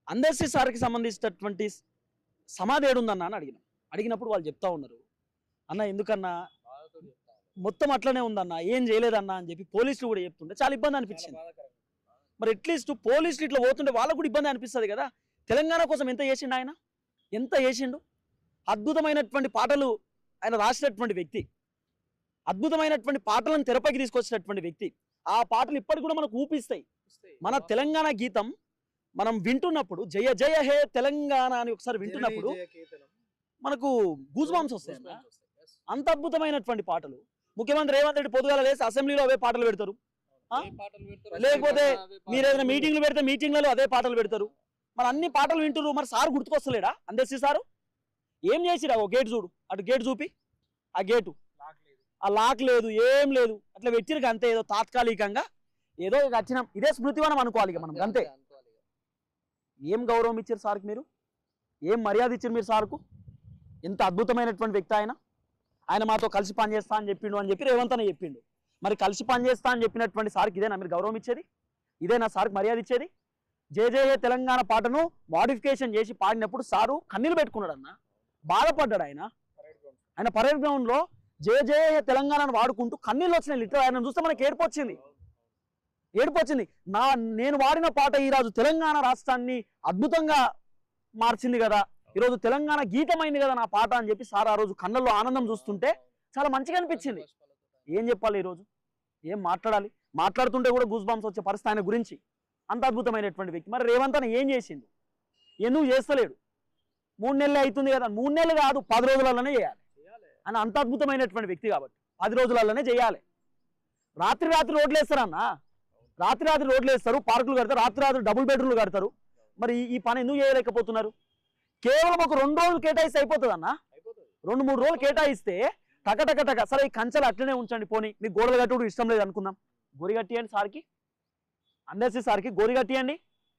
అందర్సి సార్కి సంబంధించినటువంటి సమాధి ఏడుందన్న అని అడిగినప్పుడు వాళ్ళు చెప్తా ఉన్నారు, అన్న ఎందుకన్నా మొత్తం అట్లనే ఉందన్న, ఏం చేయలేదన్నా అని చెప్పి పోలీసులు కూడా చెప్తుంటే చాలా ఇబ్బంది అనిపించింది. మరి అట్లీస్ట్ పోలీసులు ఇట్లా పోతుంటే వాళ్ళకు కూడా ఇబ్బంది అనిపిస్తుంది కదా. తెలంగాణ కోసం ఎంత చేసిండు ఆయన, ఎంత చేసిండు. అద్భుతమైనటువంటి పాటలు ఆయన రాసినటువంటి వ్యక్తి, అద్భుతమైనటువంటి పాటలను తెరపైకి తీసుకొచ్చినటువంటి వ్యక్తి. ఆ పాటలు ఇప్పటికి కూడా మనకు ఊపిస్తాయి. మన తెలంగాణ గీతం మనం వింటున్నప్పుడు, జయ జయ హే తెలంగాణ అని ఒకసారి వింటున్నప్పుడు మనకు గూస్ బంప్స్ వస్తాయి. అంత అద్భుతమైనటువంటి పాటలు. ముఖ్యమంత్రి రేవంత్ రెడ్డి పొద్దుగాల లేసి అసెంబ్లీలో అవే పాటలు పెడతారు, లేకపోతే మీరు ఏదైనా మీటింగ్లు పెడితే మీటింగ్లలో అదే పాటలు పెడతారు. మరి అన్ని పాటలు వింటున్నారు, మరి సార్ గుర్తుకొస్తలేడా అందర్సి సారు? ఏం చేసిరా? ఓ గేట్ చూడు, అటు గేట్ చూపి, ఆ గేటు ఆ లాక్ లేదు, ఏం లేదు, అట్లా పెట్టిరు అంతే. ఏదో తాత్కాలికంగా ఏదో వచ్చినాం, ఇదే స్మృతివనం అనుకోవాలి ఇక మనం అంతే. ఏం గౌరవం ఇచ్చారు సార్కి మీరు, ఏం మర్యాద ఇచ్చారు మీరు సార్కు? ఎంత అద్భుతమైనటువంటి వ్యక్తి ఆయన. ఆయన మాతో కలిసి పనిచేస్తా అని చెప్పిండు అని చెప్పి రేవంత్ అనే చెప్పిండు. మరి కలిసి పనిచేస్తా అని చెప్పినటువంటి సార్కి ఇదేనా మీరు గౌరవం ఇచ్చేది? ఇదేనా సార్కి మర్యాద ఇచ్చేది? జయ జయ తెలంగాణ పాటను మోడిఫికేషన్ చేసి పాడినప్పుడు సారు కన్నీళ్ళు పెట్టుకున్నాడు అన్న, బాధపడ్డాడు ఆయన. ఆయన పరేడ్ గ్రౌండ్ లో జయ జయ తెలంగాణను వాడుకుంటూ కన్నీళ్ళు వచ్చినాయి. లిటర్ ఆయన చూస్తే మనకి ఏడుపు వచ్చింది. నేను వాడిన పాట ఈరోజు తెలంగాణ రాష్ట్రాన్ని అద్భుతంగా మార్చింది కదా, ఈరోజు తెలంగాణ గీతమైంది కదా నా పాట అని చెప్పి సార్ ఆ రోజు కళ్ళల్లో ఆనందం చూస్తుంటే చాలా మంచిగా అనిపించింది. ఏం చెప్పాలి ఈరోజు, ఏం మాట్లాడాలి? మాట్లాడుతుంటే కూడా గూస్ బంప్స్ వచ్చే పరిస్థితి ఆయన గురించి. అంత అద్భుతమైనటువంటి వ్యక్తి. మరి రేవంత్ అన్న ఏం చేసిండు? ఎందుకు చేస్తలేడు? 3 నెలలే అవుతుంది కదా. 3 నెలలు కాదు, 10 రోజులలోనే చేయాలి అని. అంత అద్భుతమైనటువంటి వ్యక్తి కాబట్టి 10 రోజులలోనే చేయాలి. రాత్రి రోడ్లు వేస్తారన్న, రాత్రి రోడ్లు వేస్తారు, పార్కులు కడతారు, రాత్రి డబుల్ బెడ్రూమ్లు కడతారు. మరి ఈ పని ఎందుకు చేయలేకపోతున్నారు? కేవలం ఒక 2 రోజులు కేటాయిస్తే అయిపోతుంది అన్న. 2-3 రోజులు కేటాయిస్తే టక. సరే ఈ కంచెలు అట్లనే ఉంచండి, పోనీ మీకు గోడలు కట్టుడు ఇష్టం లేదు అనుకుందాం, గోరి కట్టియండి సార్కి, అందర్సి సార్కి గోరి కట్టియండి.